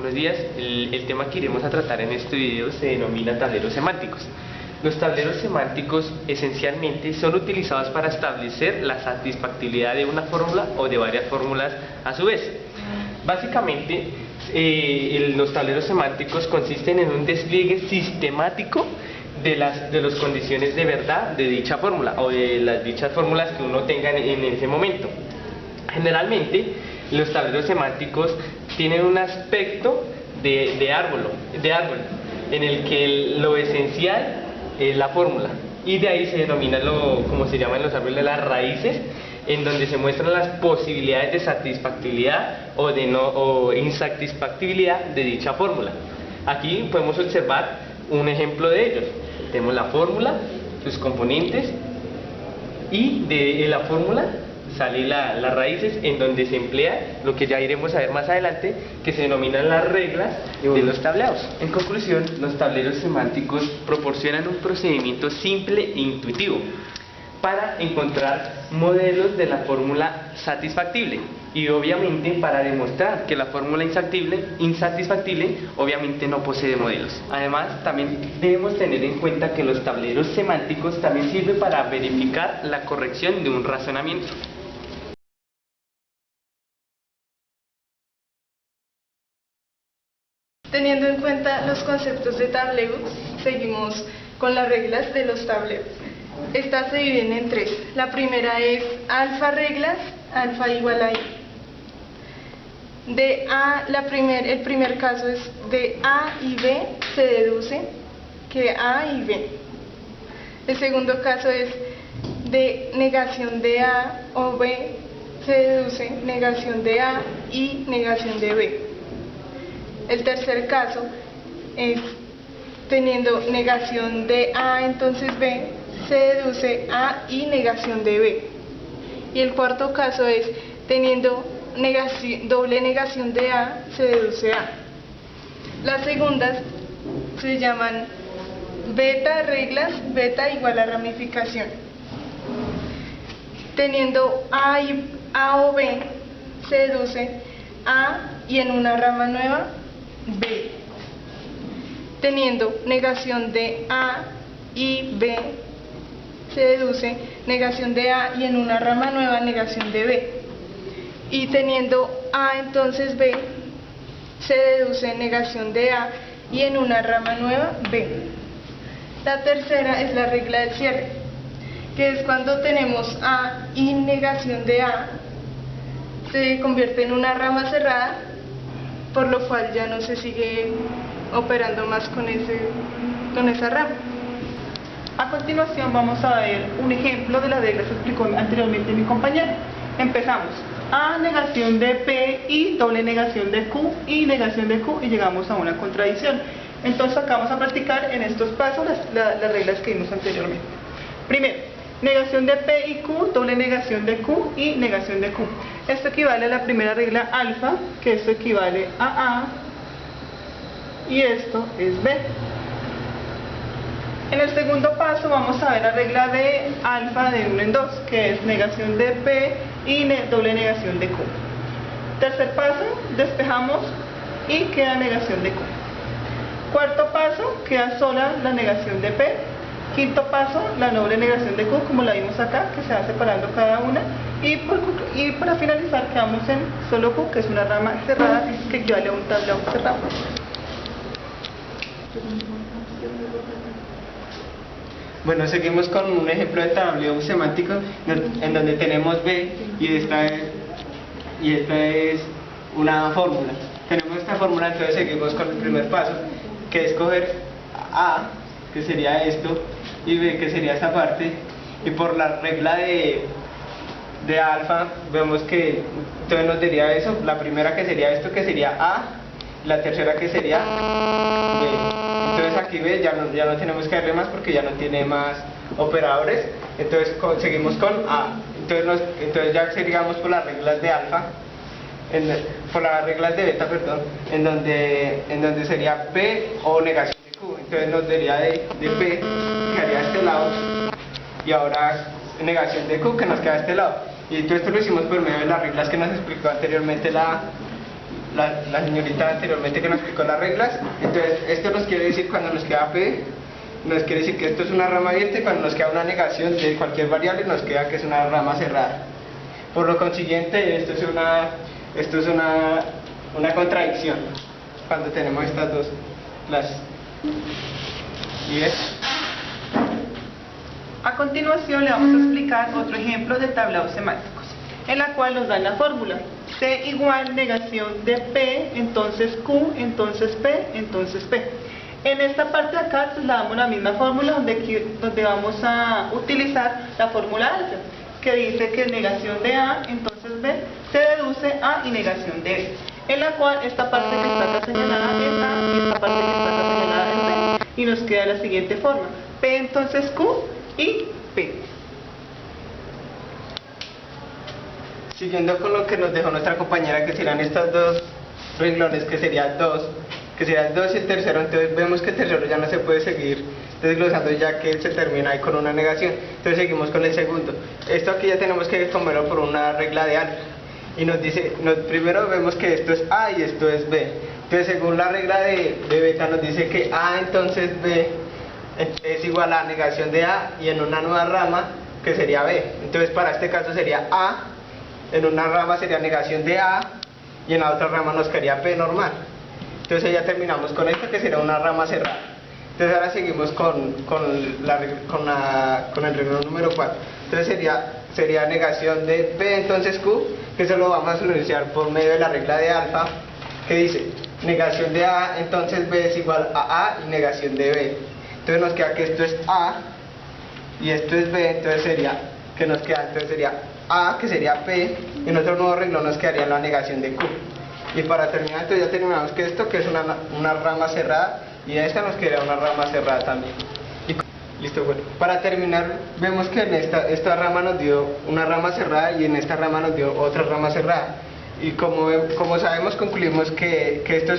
buenos días. El tema que iremos a tratar en este video se denomina tableros semánticos. Los tableros semánticos esencialmente son utilizados para establecer la satisfactibilidad de una fórmula o de varias fórmulas a su vez. Básicamente, los tableros semánticos consisten en un despliegue sistemático de las condiciones de verdad de dicha fórmula o de las dichas fórmulas que uno tenga en ese momento. Generalmente, los tableros semánticos tienen un aspecto de árbol, en el que lo esencial es la fórmula, y de ahí se denomina como se llaman los árboles, las raíces, en donde se muestran las posibilidades de satisfactibilidad o insatisfactibilidad de dicha fórmula. Aquí podemos observar un ejemplo de ellos. Tenemos la fórmula, sus componentes, y de la fórmula salen las raíces, en donde se emplea lo que ya iremos a ver más adelante, que se denominan las reglas de los tableados. En conclusión, los tableros semánticos proporcionan un procedimiento simple e intuitivo para encontrar modelos de la fórmula satisfactible y obviamente para demostrar que la fórmula insatisfactible obviamente no posee modelos. Además, también debemos tener en cuenta que los tableros semánticos también sirven para verificar la corrección de un razonamiento. Teniendo en cuenta los conceptos de tableros, seguimos con las reglas de los tableros. Estas se dividen en tres. La primera es alfa reglas, alfa igual a i. El primer caso es de A y B se deduce que A y B. El segundo caso es de negación de A o B se deduce negación de A y negación de B. El tercer caso es teniendo negación de A, entonces B, se deduce A y negación de B. Y el cuarto caso es teniendo doble negación de A, se deduce A. Las segundas se llaman beta reglas, beta igual a ramificación. Teniendo A o B, se deduce A y en una rama nueva B. Teniendo negación de A y B, se deduce negación de A y en una rama nueva negación de B. Y teniendo A entonces B, se deduce negación de A y en una rama nueva B. La tercera es la regla del cierre, que es cuando tenemos A y negación de A, se convierte en una rama cerrada, por lo cual ya no se sigue operando más con esa rama. A continuación vamos a ver un ejemplo de la regla que explicó anteriormente mi compañero. Empezamos. A negación de P y doble negación de Q y negación de Q, y llegamos a una contradicción. Entonces acá vamos a practicar en estos pasos las reglas que vimos anteriormente. Primero, negación de P y Q, doble negación de Q y negación de Q. Esto equivale a la primera regla alfa, que esto equivale a A, y esto es B. En el segundo paso vamos a ver la regla de alfa de 1 en 2, que es negación de P y doble negación de Q. Tercer paso, despejamos y queda negación de Q. Cuarto paso, queda sola la negación de P. Quinto paso, la doble negación de Q, como la vimos acá, que se va separando cada una. Y para finalizar quedamos en solo Q, que es una rama cerrada, que equivale a un tablero cerrado. Bueno, seguimos con un ejemplo de tablero semántico en donde tenemos B y esta es una fórmula. Tenemos esta fórmula, entonces seguimos con el primer paso, que es coger A, que sería esto, y B, que sería esta parte, y por la regla de alfa vemos que entonces nos daría eso, la primera que sería esto, que sería A, la tercera que sería B. Entonces aquí B ya no tenemos que darle más porque ya no tiene más operadores, entonces seguimos con A. Entonces ya seguimos por las reglas de alfa, por las reglas de beta, perdón, en donde sería P o negación de Q. Entonces nos daría de P, que haría a este lado, y ahora negación de Q, que nos queda a este lado. Y todo esto lo hicimos por medio de las reglas que nos explicó anteriormente la señorita anteriormente que nos explicó las reglas. Entonces, esto nos quiere decir cuando nos queda P, nos quiere decir que esto es una rama abierta, y cuando nos queda una negación de cualquier variable, nos queda que es una rama cerrada. Por lo consiguiente, esto es una contradicción cuando tenemos estas dos clases. ¿Y es? A continuación le vamos a explicar otro ejemplo de tablados semánticos, en la cual nos dan la fórmula C igual negación de P, entonces Q, entonces P, entonces P. En esta parte de acá trasladamos la misma fórmula donde vamos a utilizar la fórmula alfa, que dice que negación de A, entonces B, se deduce A y negación de B, en la cual esta parte que está acá señalada es A y esta parte que está acá señalada es B, y nos queda la siguiente forma: P entonces Q y P. Siguiendo con lo que nos dejó nuestra compañera, que serán estos dos renglones, que serían dos y el tercero, entonces vemos que el tercero ya no se puede seguir desglosando, ya que se termina ahí con una negación. Entonces seguimos con el segundo. Esto aquí ya tenemos que comerlo por una regla de alfa, y nos dice, primero vemos que esto es A y esto es B. Entonces, según la regla de beta, nos dice que A entonces B es igual a negación de A y en una nueva rama que sería B. Entonces, para este caso sería A, en una rama sería negación de A, y en la otra rama nos quedaría P normal. Entonces ya terminamos con esto, que será una rama cerrada. Entonces ahora seguimos con el renglón número 4. Entonces sería negación de P entonces Q, que eso lo vamos a solucionar por medio de la regla de alfa, que dice negación de A entonces B es igual a A y negación de B. Entonces nos queda que esto es A y esto es B, entonces sería A, que sería P, y en otro nuevo renglón nos quedaría la negación de Q. Y para terminar, entonces ya terminamos que esto, que es una rama cerrada, y a esta nos quedaría una rama cerrada también. Listo, bueno. Para terminar, vemos que en esta rama nos dio una rama cerrada, y en esta rama nos dio otra rama cerrada. Y como sabemos, concluimos que esto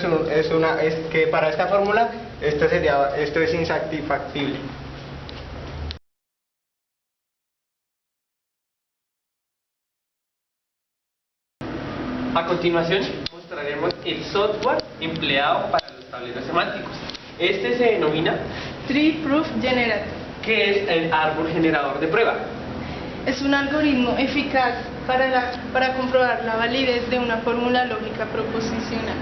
que para esta fórmula esto es insatisfactible. A continuación mostraremos el software empleado para los tableros semánticos. Este se denomina Tree Proof Generator. que es el árbol generador de prueba. Es un algoritmo eficaz para comprobar la validez de una fórmula lógica proposicional.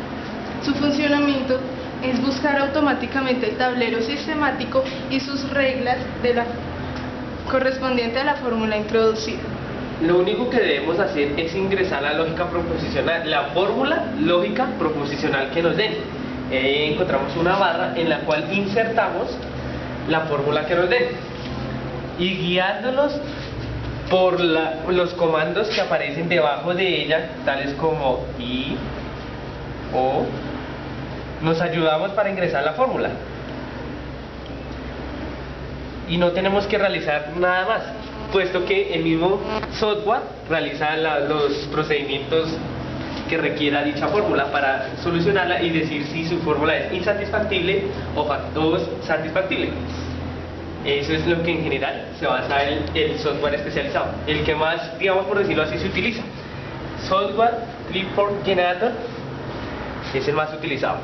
Su funcionamiento es buscar automáticamente el tablero sistemático y sus reglas correspondiente a la fórmula introducida. Lo único que debemos hacer es ingresar la lógica proposicional, la fórmula lógica proposicional que nos den. Encontramos una barra en la cual insertamos la fórmula que nos den, y guiándonos por los comandos que aparecen debajo de ella, tales como I, O, nos ayudamos para ingresar la fórmula. Y no tenemos que realizar nada más, puesto que el mismo software realiza los procedimientos que requiera dicha fórmula para solucionarla y decir si su fórmula es insatisfactible o satisfactible. Eso es lo que en general se basa el software especializado, el que más, digamos por decirlo así, se utiliza. Software Tree Proof Generator es el más utilizado.